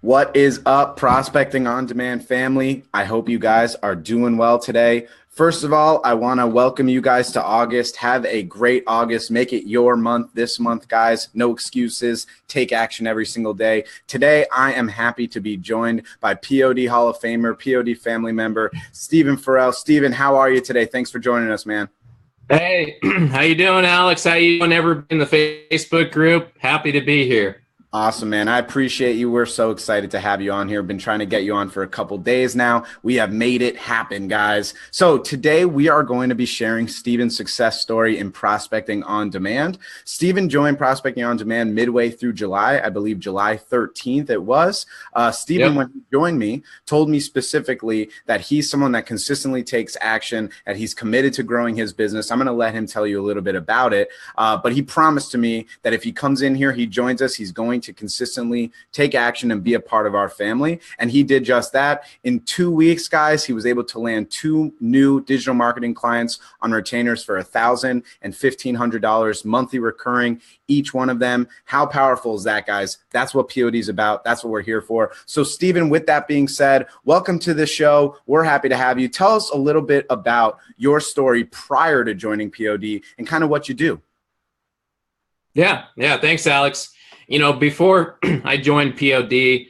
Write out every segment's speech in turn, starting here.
What is up, Prospecting on Demand family? I hope you guys are doing well today. First of all, I want to welcome you guys to August. Have a great August. Make it your month this month, guys. No excuses. Take action every single day. Today, I am happy to be joined by POD Hall of Famer, POD family member, Stephen Farrell. Stephen, how are you today? Thanks for joining us, man. Hey, how you doing, Alex? How you doing? Ever in the Facebook group? Happy to be here. Awesome, man. I appreciate you. We're so excited to have you on here. Been trying to get you on for a couple days now. We have made it happen, guys. So today we are going to be sharing Stephen's success story in Prospecting on Demand. Stephen joined Prospecting on Demand midway through July. I believe July 13th it was. Stephen, Yep. when he joined me, told me specifically that he's someone that consistently takes action, that he's committed to growing his business. I'm going to let him tell you a little bit about it. But he promised to me that if he comes in here, he joins us, he's going to consistently take action and be a part of our family. And he did just that. In 2 weeks, guys, he was able to land 2 new digital marketing clients on retainers for $1,000 and $1,500 monthly recurring, each one of them. How powerful is that, guys? That's what POD is about. That's what we're here for. So, Stephen, with that being said, welcome to the show. We're happy to have you. Tell us a little bit about your story prior to joining POD and kind of what you do. Yeah. Thanks, Alex. You know, before I joined POD,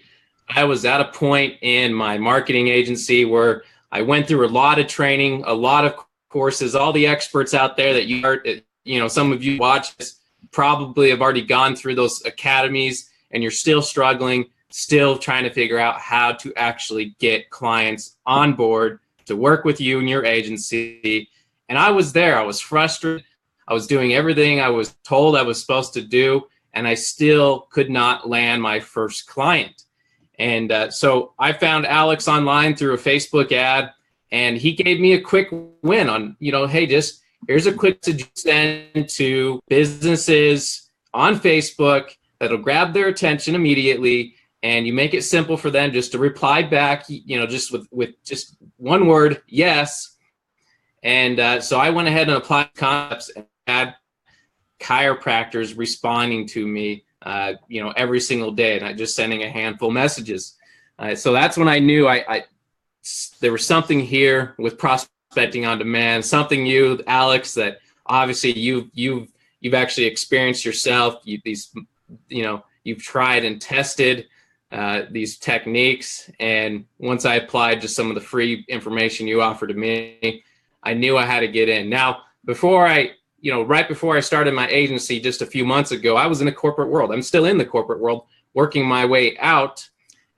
I was at a point in my marketing agency where I went through a lot of training, a lot of courses. All the experts out there that some of you watch this probably have already gone through those academies, and you're still struggling, still trying to figure out how to actually get clients on board to work with you and your agency. And I was there. I was frustrated. I was doing everything I was told I was supposed to do, and I still could not land my first client. And so I found Alex online through a Facebook ad, and he gave me a quick win on, hey, just here's a quick send to businesses on Facebook that'll grab their attention immediately, and you make it simple for them just to reply back, just with just one word, yes. And so I went ahead and applied concepts and had chiropractors responding to me, every single day, and I just sending a handful of messages. So that's when I knew there was something here with Prospecting on Demand, something you, Alex, that obviously you've actually experienced yourself. You've tried and tested these techniques, and once I applied to some of the free information you offered to me, I knew I had to get in. Now, right before I started my agency just a few months ago, I was in the corporate world. I'm still in the corporate world, working my way out,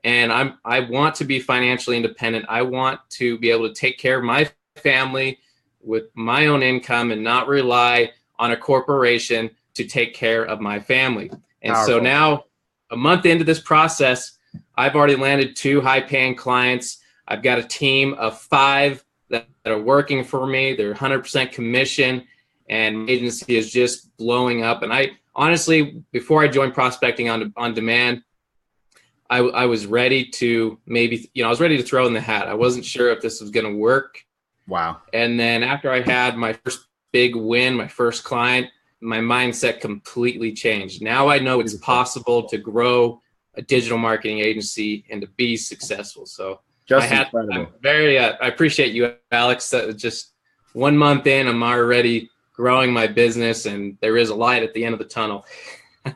and I want to be financially independent. I want to be able to take care of my family with my own income and not rely on a corporation to take care of my family. And Powerful. So now, a month into this process, I've already landed 2 high-paying clients. I've got a team of 5 that are working for me. They're 100% commission, and my agency is just blowing up. And I honestly, before I joined Prospecting on Demand, I was ready to I was ready to throw in the hat. I wasn't sure if this was going to work. Wow. And then after I had my first big win, my first client, my mindset completely changed. Now I know it's possible to grow a digital marketing agency and to be successful. So Incredible. I appreciate you, Alex. Just 1 month in, I'm already growing my business, and there is a light at the end of the tunnel.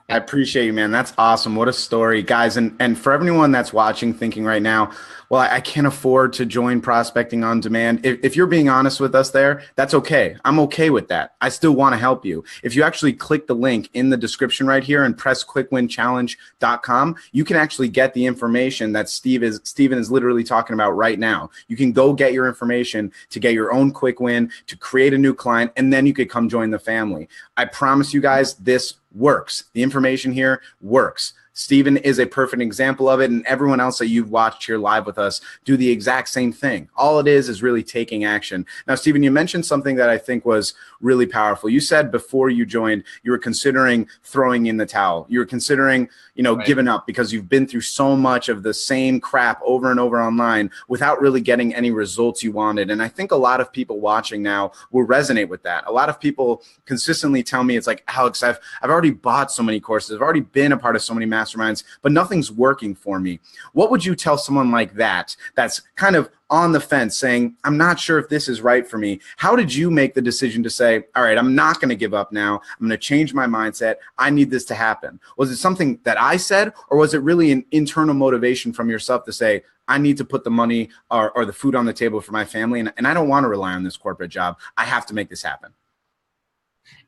I appreciate you, man. That's awesome. What a story, guys. And for everyone that's watching, thinking right now, well, I can't afford to join Prospecting on Demand. If you're being honest with us there, that's okay. I'm okay with that. I still want to help you. If you actually click the link in the description right here and press quickwinchallenge.com, you can actually get the information that Stephen is literally talking about right now. You can go get your information to get your own quick win, to create a new client, and then you could come join the family. I promise you guys, this works. The information here works. Stephen is a perfect example of it, and everyone else that you've watched here live with us do the exact same thing. All it is really taking action. Now, Stephen, you mentioned something that I think was really powerful. You said before you joined, you were considering throwing in the towel. You were considering, Right. giving up because you've been through so much of the same crap over and over online without really getting any results you wanted. And I think a lot of people watching now will resonate with that. A lot of people consistently tell me, it's like, Alex, I've already bought so many courses. I've already been a part of so many masterminds, but nothing's working for me. What would you tell someone like that that's kind of on the fence saying, I'm not sure if this is right for me? How did you make the decision to say, all right, I'm not going to give up now. I'm going to change my mindset. I need this to happen. Was it something that I said, or was it really an internal motivation from yourself to say, I need to put the money or the food on the table for my family, and I don't want to rely on this corporate job. I have to make this happen?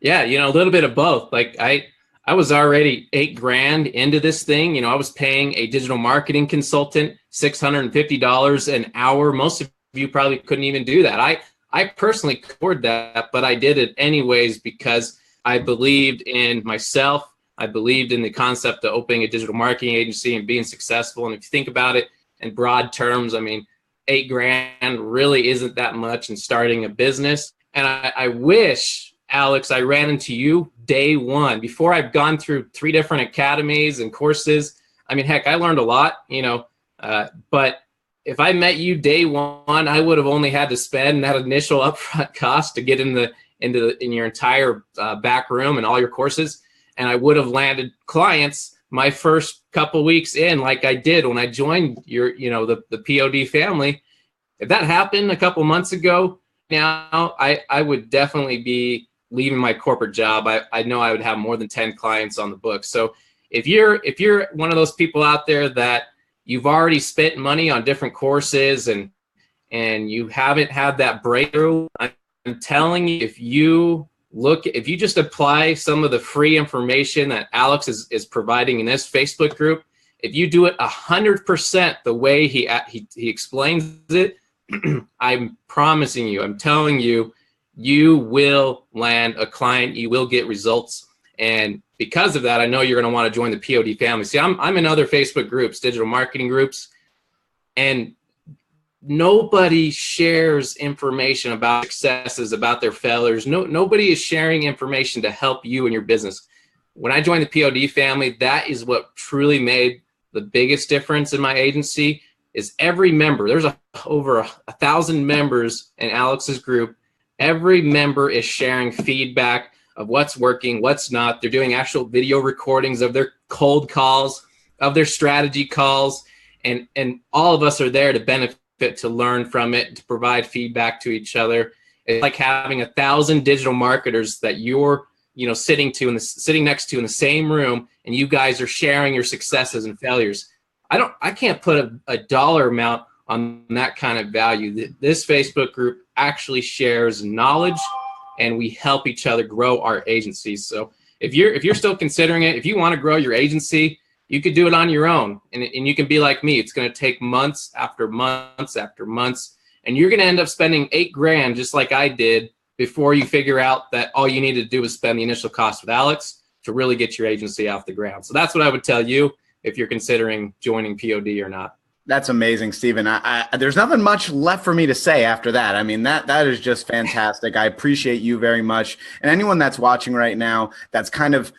Yeah, a little bit of both. Like I was already $8,000 into this thing. I was paying a digital marketing consultant $650 an hour. Most of you probably couldn't even do that. I personally could afford that, but I did it anyways because I believed in myself. I believed in the concept of opening a digital marketing agency and being successful. And if you think about it in broad terms, I mean, $8,000 really isn't that much in starting a business. And I wish, Alex, I ran into you day one before I've gone through 3 different academies and courses. I mean, heck, I learned a lot, but if I met you day one, I would have only had to spend that initial upfront cost to get in your entire back room and all your courses. And I would have landed clients my first couple weeks in, like I did when I joined the POD family. If that happened a couple months ago, now I would definitely be leaving my corporate job. I know I would have more than 10 clients on the book. So if you're one of those people out there that you've already spent money on different courses and you haven't had that breakthrough, I'm telling you, if you just apply some of the free information that Alex is providing in this Facebook group, if you do it 100% the way he explains it, I'm promising you, I'm telling you, you will land a client, you will get results. And because of that, I know you're going to want to join the POD family. See, I'm in other Facebook groups, digital marketing groups, and nobody shares information about successes, about their failures. Nobody is sharing information to help you in your business. When I joined the POD family, that is what truly made the biggest difference in my agency. Is every member, there's over 1,000 members in Alex's group. Every member is sharing feedback of what's working, what's not. They're doing actual video recordings of their cold calls, of their strategy calls, and all of us are there to benefit, to learn from it, to provide feedback to each other. It's like having 1,000 digital marketers that you're sitting next to in the same room, and you guys are sharing your successes and failures. I can't put a dollar amount on that kind of value. This Facebook group actually shares knowledge, and we help each other grow our agencies. So if you're still considering it, if you want to grow your agency, you could do it on your own, and you can be like me. It's going to take months after months after months, and you're going to end up spending $8,000 just like I did before you figure out that all you need to do is spend the initial cost with Alex to really get your agency off the ground. So that's what I would tell you if you're considering joining POD or not. That's amazing, Stephen. There's nothing much left for me to say after that. I mean, that is just fantastic. I appreciate you very much. And anyone that's watching right now that's kind of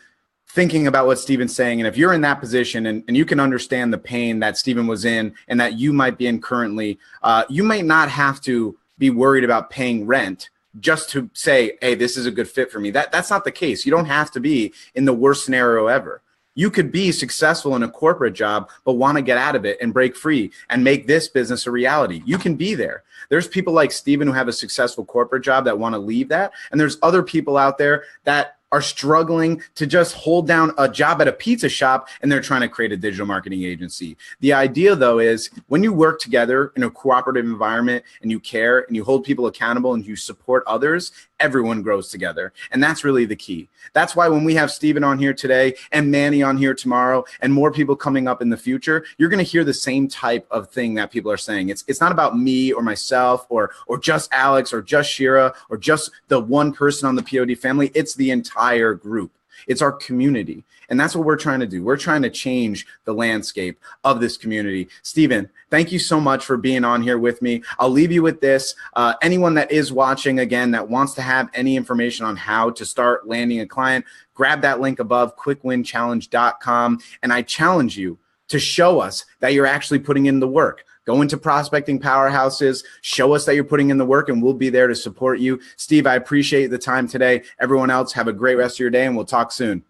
thinking about what Stephen's saying, and if you're in that position and you can understand the pain that Stephen was in and that you might be in currently, you might not have to be worried about paying rent just to say, hey, this is a good fit for me. That's not the case. You don't have to be in the worst scenario ever. You could be successful in a corporate job, but want to get out of it and break free and make this business a reality. You can be there. There's people like Stephen who have a successful corporate job that want to leave that. And there's other people out there that are struggling to just hold down a job at a pizza shop, and they're trying to create a digital marketing agency. The idea, though, is when you work together in a cooperative environment and you care and you hold people accountable and you support others, everyone grows together. And that's really the key. That's why when we have Stephen on here today and Manny on here tomorrow and more people coming up in the future, you're going to hear the same type of thing that people are saying. It's not about me or myself or just Alex or just Shira or just the one person on the POD family. It's the entire group. It's our community. And that's what we're trying to do. We're trying to change the landscape of this community. Stephen, thank you so much for being on here with me. I'll leave you with this. Anyone that is watching, again, that wants to have any information on how to start landing a client, grab that link above, quickwinchallenge.com. And I challenge you to show us that you're actually putting in the work. Go into Prospecting Powerhouses, show us that you're putting in the work, and we'll be there to support you. Steve, I appreciate the time today. Everyone else, have a great rest of your day, and we'll talk soon.